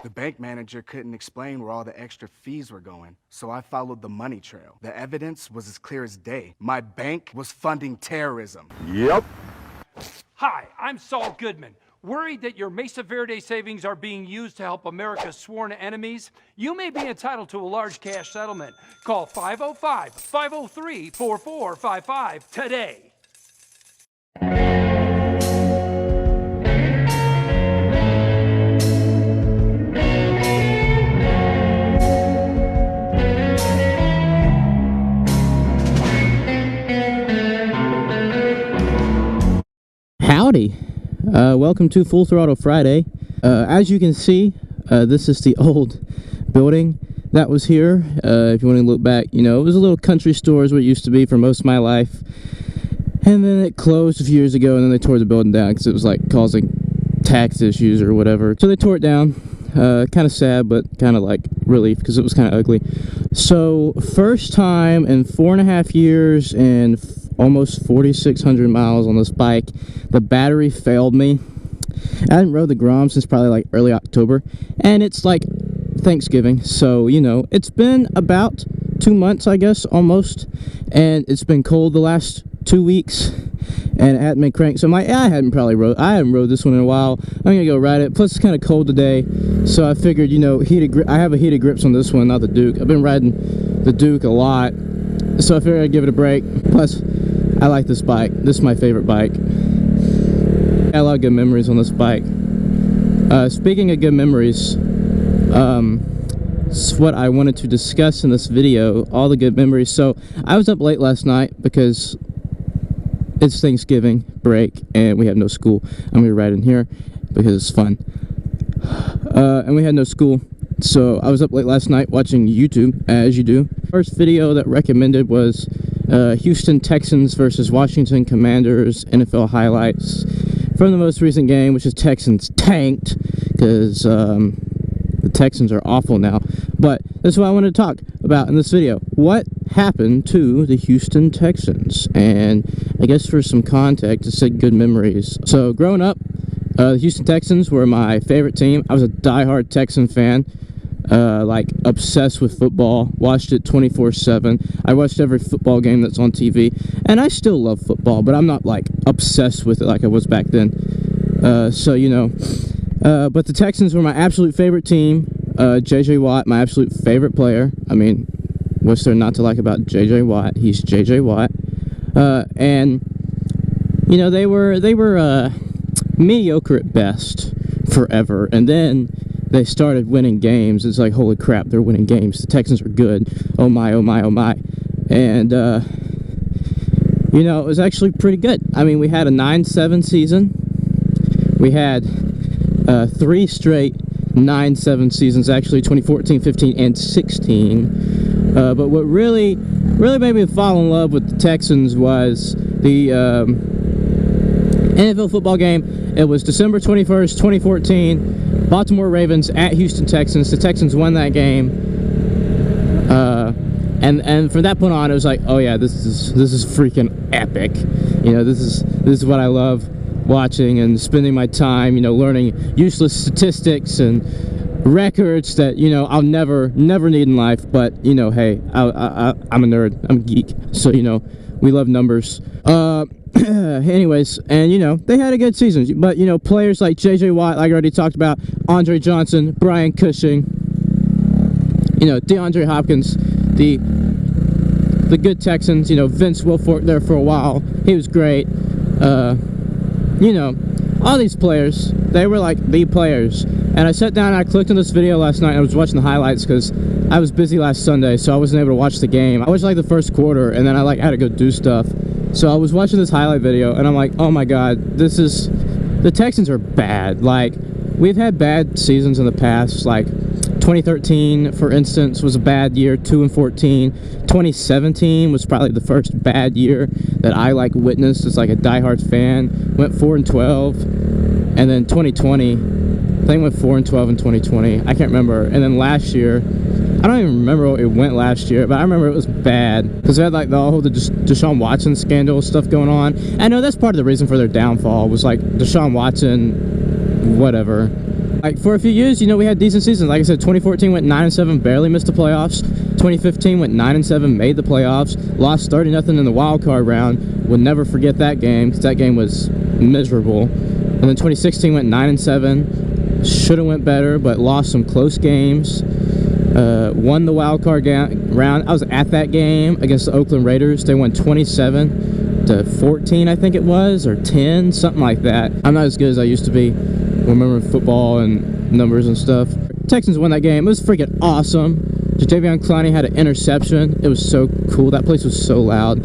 The bank manager couldn't explain where all the extra fees were going, so I followed the money trail. The evidence was as clear as day. My bank was funding terrorism. Yep. Hi, I'm Saul Goodman. Worried that your Mesa Verde savings are being used to help America's sworn enemies? You may be entitled to a large cash settlement. Call 505-503-4455 today. Howdy. Welcome to Full Throttle Friday. As you can see, this is the old building that was here. If you want to look back, you know, it was a little country store is what it used to be for most of my life. And then it closed a few years ago, and then they tore the building down because it was like causing tax issues or whatever. So they tore it down. Kind of sad, but kind of like relief because it was kind of ugly. So first time in 4.5 years and almost 4,600 miles on this bike, the battery failed me. I hadn't rode the Grom since probably like early October, and it's like Thanksgiving, so you know, it's been about 2 months, I guess, almost, and it's been cold the last 2 weeks, and it hadn't been cranked, so I hadn't rode this one in a while. I'm gonna go ride it. Plus it's kind of cold today, so I figured, you know, I have a heated grips on this one, not the Duke. I've been riding the Duke a lot, so I figured I'd give it a break. Plus I like this bike. This is my favorite bike. I got a lot of good memories on this bike. Speaking of good memories, it's what I wanted to discuss in this video, all the good memories. So I was up late last night because it's Thanksgiving break and we have no school. I'm gonna ride in here because it's fun. And we had no school, so I was up late last night watching YouTube, as you do. First video that recommended was Houston Texans versus Washington Commanders NFL highlights from the most recent game, which is Texans tanked because the Texans are awful now. But that's what I wanted to talk about in this video. What happened to the Houston Texans? And I guess for some context, it said good memories. So growing up, the Houston Texans were my favorite team. I was a diehard Texan fan. Like obsessed with football, watched it 24/7. I watched every football game that's on TV, and I still love football, but I'm not like obsessed with it like I was back then. So you know, but the Texans were my absolute favorite team. JJ Watt, my absolute favorite player. I mean, what's there not to like about JJ Watt? He's JJ Watt. And you know, they were mediocre at best forever, and then they started winning games. It's like, holy crap, they're winning games. The Texans are good. Oh my, oh my, oh my. And, you know, it was actually pretty good. I mean, we had a 9-7 season. We had 3 straight 9-7 seasons, actually, 2014, 15, and 16. But what really made me fall in love with the Texans was the NFL football game. It was December 21st, 2014. Baltimore Ravens at Houston Texans. The Texans won that game, and from that point on, it was like, oh yeah, this is freaking epic. You know, this is what I love watching and spending my time, you know, learning useless statistics and records that, you know, I'll never need in life. But you know, hey, I'm a nerd. I'm a geek, so you know, we love numbers. Anyways, and you know, they had a good season, but you know, players like JJ Watt, like I already talked about, Andre Johnson, Brian Cushing, you know, DeAndre Hopkins, the good Texans, you know, Vince Wilfork there for a while, he was great. You know, all these players, they were like the players. And I sat down and I clicked on this video last night and I was watching the highlights because I was busy last Sunday, so I wasn't able to watch the game. I watched like the first quarter and then I like had to go do stuff. So I was watching this highlight video and I'm like, oh my god, the Texans are bad. Like, we've had bad seasons in the past, like 2013, for instance, was a bad year, 2-14. 2017 was probably the first bad year that I like witnessed as like a diehard fan. Went 4-12, and then 2020, I think went 4-12 in 2020. I can't remember. And then last year, I don't even remember what it went last year, but I remember it was bad because they had like the whole Deshaun Watson scandal stuff going on. And I know that's part of the reason for their downfall was like Deshaun Watson, whatever. Like for a few years, you know, we had decent seasons. Like I said, 2014 went 9-7, barely missed the playoffs. 2015 went 9-7, made the playoffs, lost 30-0 in the wild card round. Would never forget that game because that game was miserable. And then 2016 went 9-7, should have went better, but lost some close games. Won the wild card round. I was at that game against the Oakland Raiders. They won 27-14, I think it was, or 10, something like that. I'm not as good as I used to be. Remembering football and numbers and stuff. Texans won that game. It was freaking awesome. Jadeveon Clowney had an interception. It was so cool. That place was so loud.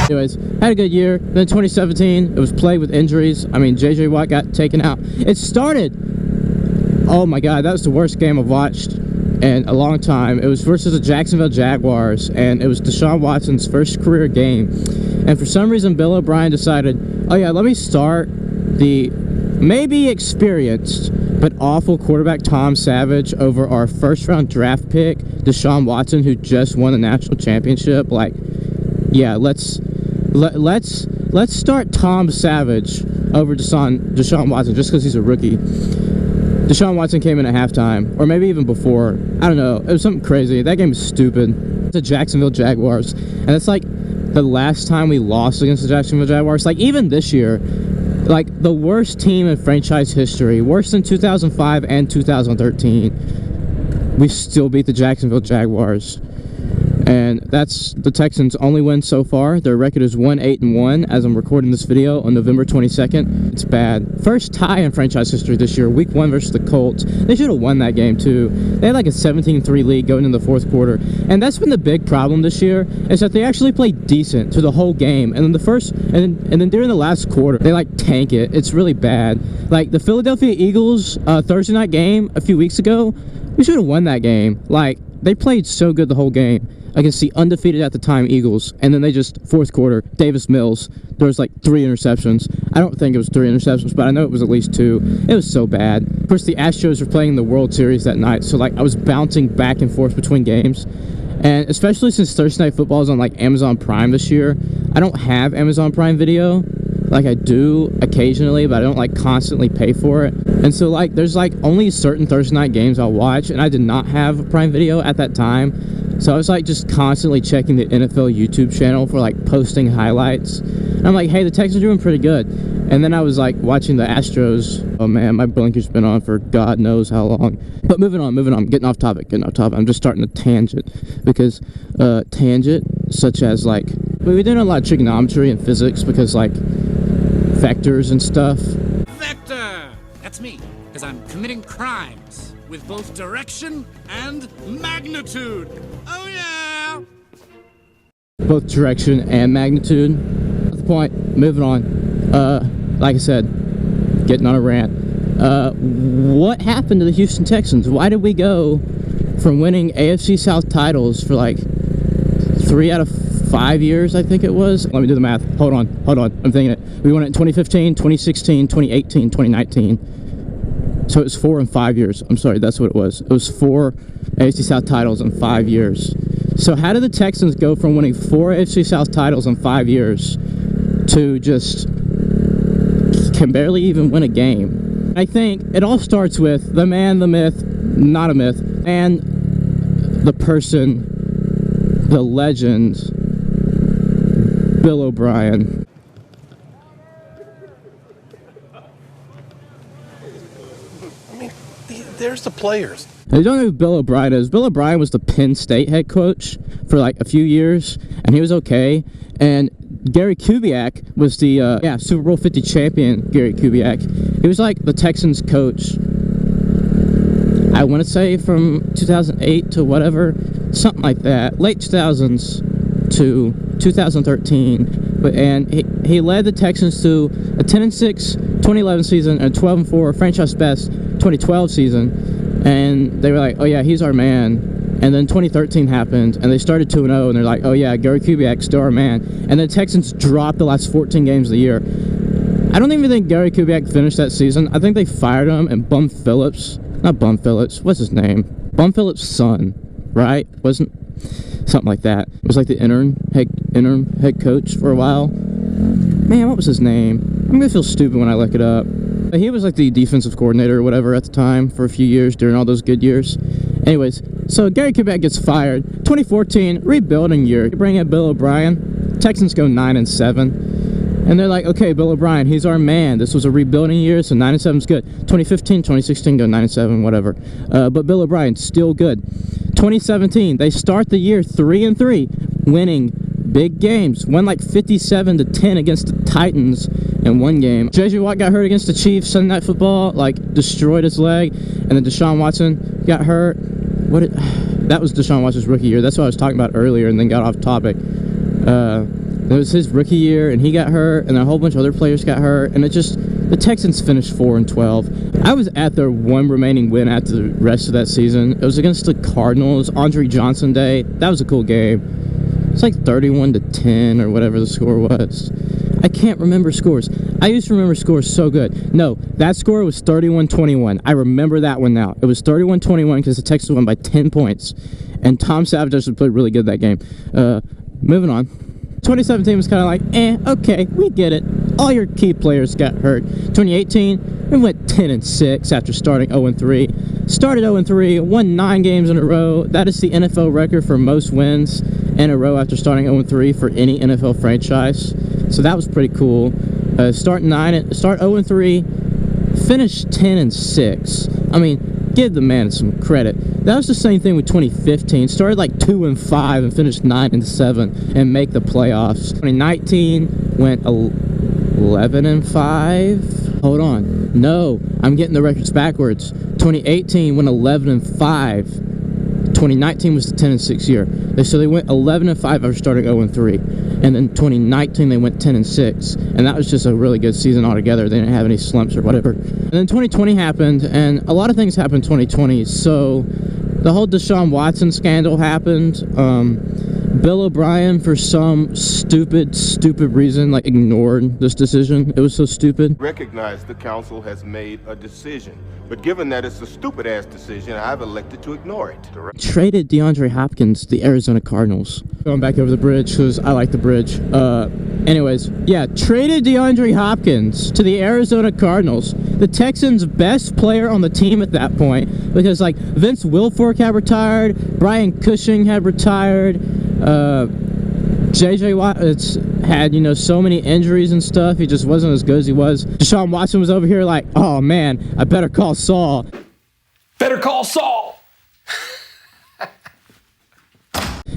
Anyways, had a good year. Then 2017, it was plagued with injuries. I mean, J.J. Watt got taken out. It started. Oh my God, that was the worst game I've watched in a long time. It was versus the Jacksonville Jaguars, and it was Deshaun Watson's first career game. And for some reason, Bill O'Brien decided, oh yeah, let me start the maybe experienced but awful quarterback Tom Savage over our first-round draft pick, Deshaun Watson, who just won the national championship. Like, yeah, let's start Tom Savage over Deshaun Watson just because he's a rookie. Deshaun Watson came in at halftime, or maybe even before. I don't know. It was something crazy. That game was stupid. The Jacksonville Jaguars, and it's like the last time we lost against the Jacksonville Jaguars. Like even this year, like the worst team in franchise history, worse than 2005 and 2013. We still beat the Jacksonville Jaguars. And that's the Texans' only win so far. Their record is 1-8-1 as I'm recording this video on November 22nd. It's bad. First tie in franchise history this year, week 1 versus the Colts. They should have won that game too. They had like a 17-3 lead going into the fourth quarter. And that's been the big problem this year, is that they actually played decent through the whole game. And then and then during the last quarter, they like tank it. It's really bad. Like the Philadelphia Eagles Thursday night game a few weeks ago, we should have won that game. Like they played so good the whole game against the undefeated at the time Eagles, and then they just, fourth quarter, Davis Mills, there was like 3 interceptions. I don't think it was 3 interceptions, but I know it was at least 2. It was so bad. Of course, the Astros were playing the World Series that night, so like I was bouncing back and forth between games. And especially since Thursday Night Football is on like Amazon Prime this year, I don't have Amazon Prime Video. Like I do occasionally, but I don't like constantly pay for it. And so like there's like only certain Thursday night games I'll watch, and I did not have Prime Video at that time. So I was like just constantly checking the NFL YouTube channel for like posting highlights. And I'm like, hey, the Texans are doing pretty good. And then I was like watching the Astros. Oh man, my blinker's been on for God knows how long. But moving on, getting off topic. I'm just starting to tangent because tangent such as like, we did a lot of trigonometry and physics because like vectors and stuff. Vector! That's me, because I'm committing crimes with both direction and magnitude. Oh yeah! Both direction and magnitude. That's the point. Moving on. Like I said, getting on a rant. What happened to the Houston Texans? Why did we go from winning AFC South titles for like 3 out of 5 years, I think it was? Let me do the math. Hold on. I'm thinking it. We won it in 2015, 2016, 2018, 2019. So it was 4 and 5 years. I'm sorry, that's what it was. It was 4 AFC South titles in 5 years. So how did the Texans go from winning 4 AFC South titles in 5 years to just can barely even win a game? I think it all starts with the man, the myth, not a myth, and the person, the legend, Bill O'Brien. There's the players. If you don't know who Bill O'Brien is, Bill O'Brien was the Penn State head coach for like a few years, and he was okay. And Gary Kubiak was the Super Bowl 50 champion. Gary Kubiak, he was like the Texans coach, I want to say from 2008 to whatever, something like that, late 2000s to 2013. and he led the Texans to a 10-6 2011 season and a 12-4 franchise best 2012 season, and they were like, oh yeah, he's our man. And then 2013 happened, and they started 2-0, and they're like, oh yeah, Gary Kubiak's still our man. And the Texans dropped the last 14 games of the year. I don't even think Gary Kubiak finished that season. I think they fired him, and Bum Phillips, what's his name? Bum Phillips' son, right? Wasn't something like that. It was like the interim head coach for a while. Man, what was his name? I'm gonna feel stupid when I look it up. He was like the defensive coordinator or whatever at the time for a few years during all those good years. Anyways, so Gary Kubiak gets fired. 2014, rebuilding year. You bring in Bill O'Brien. Texans go 9-7. And they're like, okay, Bill O'Brien, he's our man. This was a rebuilding year, so 9-7 is good. 2015, 2016, go 9-7, whatever. But Bill O'Brien, still good. 2017, they start the year 3-3, winning big games. Won like 57-10 against the Titans in one game. J.J. Watt got hurt against the Chiefs Sunday Night Football, like destroyed his leg. And then Deshaun Watson got hurt. That was Deshaun Watson's rookie year. That's what I was talking about earlier and then got off topic. It was his rookie year, and he got hurt, and a whole bunch of other players got hurt, and the Texans finished 4-12. I was at their one remaining win after the rest of that season. It was against the Cardinals, Andre Johnson Day. That was a cool game. It's like 31-10 or whatever the score was. I can't remember scores. I used to remember scores so good. No, that score was 31-21. I remember that one now. It was 31-21 because the Texans won by 10 points, and Tom Savage actually played really good that game. Moving on. 2017 was kind of like, okay, we get it. All your key players got hurt. 2018, we went 10-6 after starting 0-3. Started 0-3, won 9 games in a row. That is the NFL record for most wins in a row after starting 0-3 for any NFL franchise. So that was pretty cool. Start 0-3, finish 10-6. I mean, give the man some credit. That was the same thing with 2015. Started like 2-5 and finished 9-7 and make the playoffs. 2019 went 11-5. Hold on. No, I'm getting the records backwards. 2018 went 11-5. 2019 was the 10-6 year. So they went 11-5 after starting 0-3. And then 2019 they went 10-6. And that was just a really good season altogether. They didn't have any slumps or whatever. And then 2020 happened, and a lot of things happened in 2020. So the whole Deshaun Watson scandal happened. Bill O'Brien, for some stupid reason, like, ignored this decision. It was so stupid. Recognize the council has made a decision, but given that it's a stupid-ass decision, I've elected to ignore it. Traded DeAndre Hopkins to the Arizona Cardinals. Going back over the bridge, because I like the bridge. Anyways, yeah, traded DeAndre Hopkins to the Arizona Cardinals. The Texans' best player on the team at that point, because, like, Vince Wilfork had retired, Brian Cushing had retired, J.J. Watt had, so many injuries and stuff. He just wasn't as good as he was. Deshaun Watson was over here like, oh man, I better call Saul. Better call Saul!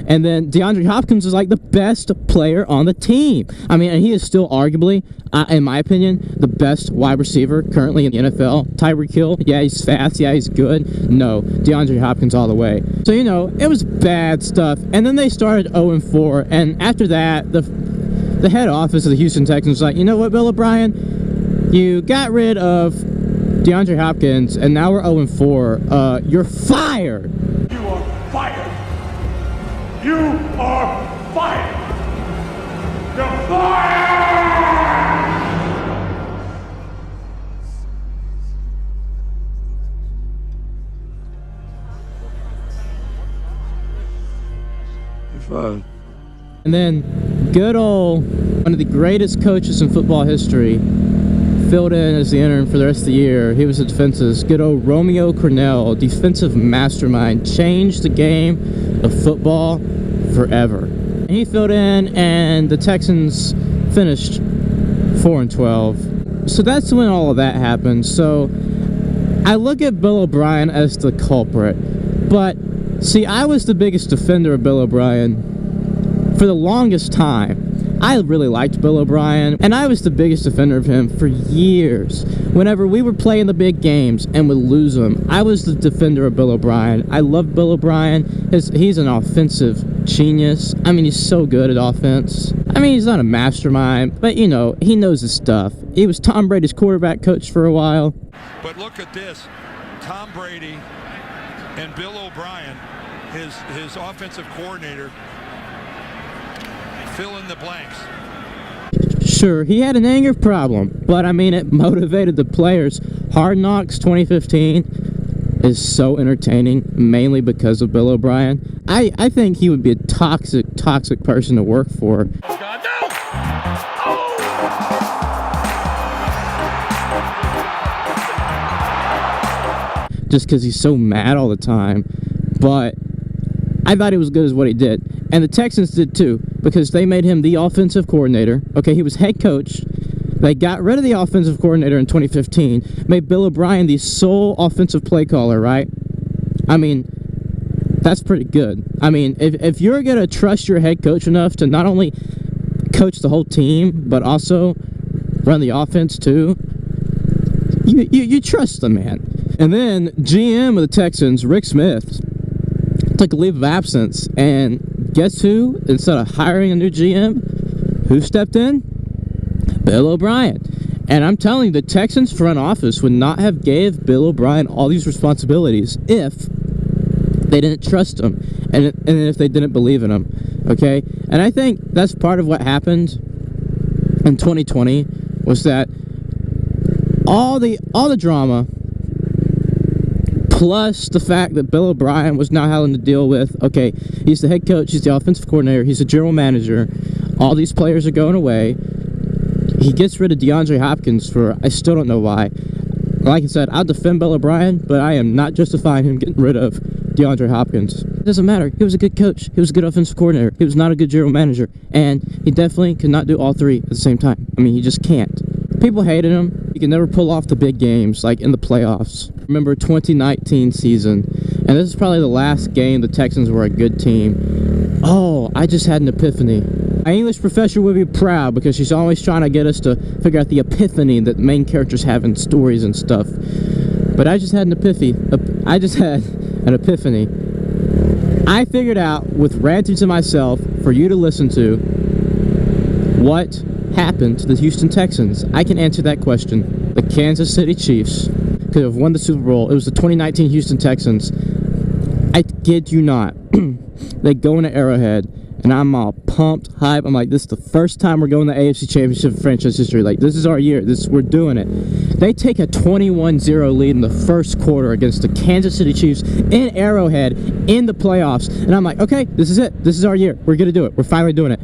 And then DeAndre Hopkins was like the best player on the team. I mean, and he is still arguably, in my opinion, the best wide receiver currently in the NFL. Tyreek Hill, yeah, he's fast, yeah, he's good. No, DeAndre Hopkins all the way. So, it was bad stuff. And then they started 0-4, and after that, the head office of the Houston Texans was like, you know what, Bill O'Brien? You got rid of DeAndre Hopkins, and now we're 0-4. You're fired! You are fired! You are fired! You're fired! You're fired. And then, good old, one of the greatest coaches in football history, filled in as the interim for the rest of the year. He was the defenses. Good old Romeo Crennel, defensive mastermind, changed the game of football forever. And he filled in, and the Texans finished 4-12. So that's when all of that happened. So I look at Bill O'Brien as the culprit. But see, I was the biggest defender of Bill O'Brien for the longest time. I really liked Bill O'Brien, and I was the biggest defender of him for years. whenever we were playing the big games and would lose them, I was the defender of Bill O'Brien. I love Bill O'Brien. He's an offensive genius. I mean, he's so good at offense. I mean, he's not a mastermind, but you know, he knows his stuff. He was Tom Brady's quarterback coach for a while. But look at this. Tom Brady and Bill O'Brien, his offensive coordinator, fill in the blanks. Sure, he had an anger problem, but I mean, it motivated the players. Hard Knocks 2015 is so entertaining, mainly because of Bill O'Brien. I think he would be a toxic person to work for. God, no! Just because he's so mad all the time. But I thought he was good as what he did. And the Texans did too, because they made him the offensive coordinator. Okay, he was head coach. They got rid of the offensive coordinator in 2015, made Bill O'Brien the sole offensive play caller, right? I mean, that's pretty good. I mean, if you're going to trust your head coach enough to not only coach the whole team, but also run the offense too, you trust the man. And then GM of the Texans, Rick Smith, took a leave of absence, and guess who, instead of hiring a new GM, who stepped in? Bill O'Brien. And I'm telling you, the Texans front office would not have gave Bill O'Brien all these responsibilities if they didn't trust him and if they didn't believe in him. Okay? And I think that's part of what happened in 2020 was that all the drama, plus the fact that Bill O'Brien was now having to deal with, okay, he's the head coach, he's the offensive coordinator, he's the general manager, all these players are going away. He gets rid of DeAndre Hopkins for, I still don't know why. Like I said, I'll defend Bill O'Brien, but I am not justifying him getting rid of DeAndre Hopkins. It doesn't matter. He was a good coach. He was a good offensive coordinator. He was not a good general manager. And he definitely could not do all three at the same time. I mean, he just can't. People hated him. He could never pull off the big games, like in the playoffs. Remember 2019 season, and this is probably the last game the Texans were a good team. Oh, I just had an epiphany. My English professor would be proud because she's always trying to get us to figure out the epiphany that main characters have in stories and stuff. But I just had an epiphany. I figured out with ranting to myself for you to listen to what happened to the Houston Texans. I can answer that question. The Kansas City Chiefs could have won the Super Bowl. It was the 2019 Houston Texans. I kid you not. They go into Arrowhead, and I'm all pumped, hype. I'm like, this is the first time we're going to AFC Championship in franchise history. Like, this is our year. We're doing it. They take a 21-0 lead in the first quarter against the Kansas City Chiefs in Arrowhead in the playoffs. And I'm like, okay, this is it. This is our year. We're going to do it. We're finally doing it.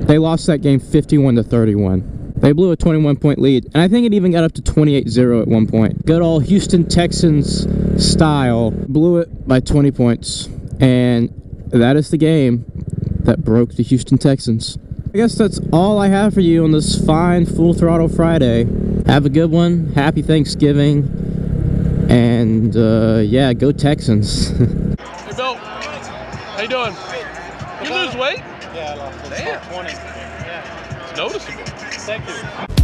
They lost that game 51-31. They blew a 21-point lead, and I think it even got up to 28-0 at one point. Good old Houston Texans style. Blew it by 20 points, and that is the game that broke the Houston Texans. I guess that's all I have for you on this fine Full Throttle Friday. Have a good one. Happy Thanksgiving. And, yeah, go Texans. Hey, Bill. How you doing? You lose weight? Yeah, I lost 20. Yeah. It's noticeable. Thank you.